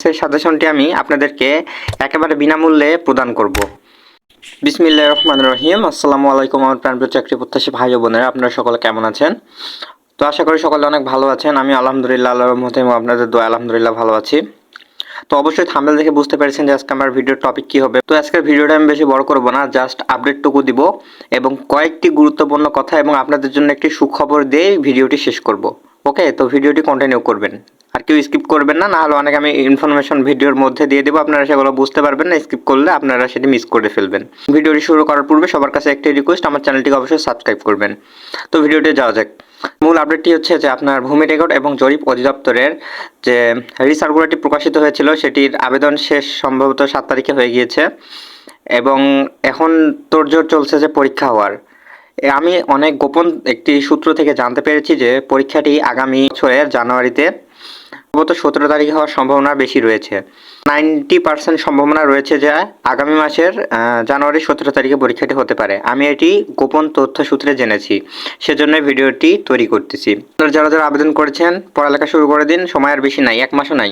সেই সাজেশনটি আমি আপনাদেরকে একেবারে বিনামূল্যে প্রদান করব। বিসমিল্লাহির রহমানির রহিম। আসসালামু আলাইকুম আমার প্রাণপ্রিয় চাকরি প্রত্যাশী ভাই ও বোনেরা, আপনারা সকলে কেমন আছেন? তো আশা করি সকলে অনেক ভালো আছেন। আমি আলহামদুলিল্লাহ, আল্লাহর রহমতে এবং আপনাদের দোয়া আলহামদুলিল্লাহ ভালো আছি। তো অবশ্যই থাম্বনেল দেখে বুঝতে পেরেছেন যে আজকে আমার ভিডিওর টপিক কী হবে। তো আজকের ভিডিওটা আমি বেশি বড় করব না, জাস্ট আপডেটটুকু দিব এবং কয়েকটি গুরুত্বপূর্ণ কথা এবং আপনাদের জন্য একটি সুখবর দিয়ে ভিডিওটি শেষ করব। ওকে, তো ভিডিওটি কন্টিনিউ করবেন, আর কেউ স্কিপ করবেন না, না হলে অনেক আমি ইনফরমেশন ভিডিওর মধ্যে দিয়ে দেবো, আপনারা সেগুলো বুঝতে পারবেন না, স্কিপ করলে আপনারা সেটি মিস করে ফেলবেন। ভিডিওটি শুরু করার পূর্বে সবার কাছে একটি রিকোয়েস্ট, আমার চ্যানেলটিকে অবশ্যই সাবস্ক্রাইব করবেন। তো ভিডিওটি যাওয়া যাক। মূল আপডেটটি হচ্ছে যে আপনার ভূমি রেকর্ড এবং জরিপ অধিদপ্তরের যে রিসার্কুলারটি প্রকাশিত হয়েছিল সেটির আবেদন শেষ সম্ভবত 7 তারিখে হয়ে গিয়েছে এবং এখন তোড়জোড় চলছে যে পরীক্ষা হওয়ার। আমি অনেক গোপন একটি সূত্র থেকে জানতে পেরেছি যে পরীক্ষাটি আগামী বছরের জানুয়ারিতে সম্ভবত 17 তারিখে হওয়ার সম্ভাবনা বেশি রয়েছে। 90% সম্ভাবনা রয়েছে যে আগামী মাসের জানুয়ারি 17 তারিখে পরীক্ষাটি হতে পারে। আমি এটি গোপন তথ্য সূত্রে জেনেছি, সেজন্য ভিডিওটি তৈরি করতেছি। যারা যারা আবেদন করেছেন পড়ালেখা শুরু করে দিন, সময় আর বেশি নাই, 1 মাসও নাই।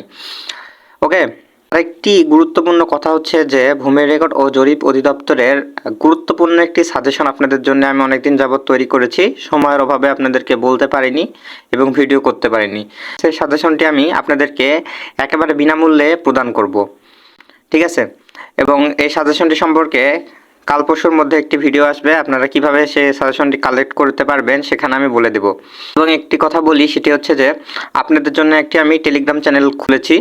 ওকে, আরেকটি গুরুত্বপূর্ণ কথা হচ্ছে যে ভূমি রেকর্ড ও জরিপ অধিদপ্তরের গুরুত্বপূর্ণ একটি সাজেশন আপনাদের জন্য আমি অনেকদিন যাবত তৈরি করেছি, সময়ের অভাবে আপনাদেরকে বলতে পারিনি এবং ভিডিও করতে পারিনি। সেই সাজেশনটি আমি আপনাদেরকে একেবারে বিনামূল্যে প্রদান করব, ঠিক আছে? এবং এই সাজেশনটি সম্পর্কে কাল পরশুর মধ্যে একটি ভিডিও আসবে, আপনারা কিভাবে সেই সাজেশনটি কালেক্ট করতে পারবেন সেখানে আমি বলে দেব। এবং একটি কথা বলি, সেটি হচ্ছে যে আপনাদের জন্য একটি আমি টেলিগ্রাম চ্যানেল খুলেছি।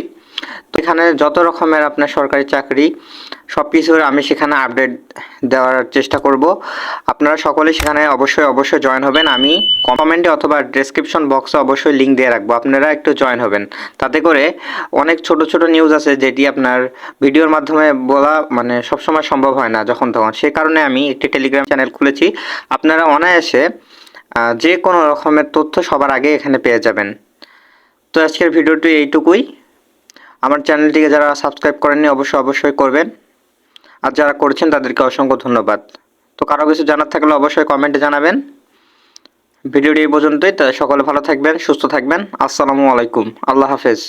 তো এখানে যত রকমের আপনার সরকারি চাকরি সব কিছুর আমি সেখানে আপডেট দেওয়ার চেষ্টা করব। আপনারা সকলে সেখানে অবশ্যই জয়েন হবেন। আমি কমেন্টে অথবা ডেসক্রিপশন বক্সে অবশ্যই লিঙ্ক দিয়ে রাখবো, আপনারা একটু জয়েন হবেন। তাতে করে অনেক ছোট ছোট নিউজ আছে যেটি আপনার ভিডিওর মাধ্যমে বলা মানে সবসময় সম্ভব হয় না যখন তখন, সে কারণে আমি একটি টেলিগ্রাম চ্যানেল খুলেছি। আপনারা অনায়াসে যে কোনো রকমের তথ্য সবার আগে এখানে পেয়ে যাবেন। তো আজকের ভিডিওটি এইটুকুই। আমার চ্যানেলটিকে যারা সাবস্ক্রাইব করেননি অবশ্যই করবেন, আর যারা করেছেন তাদেরকে অসংখ্য ধন্যবাদ। তো কারো কিছু জানার থাকলে অবশ্যই কমেন্টে জানাবেন। ভিডিওটি এই পর্যন্তই, সকলে ভালো থাকবেন, সুস্থ থাকবেন। আসসালামু আলাইকুম, আল্লাহ হাফেজ।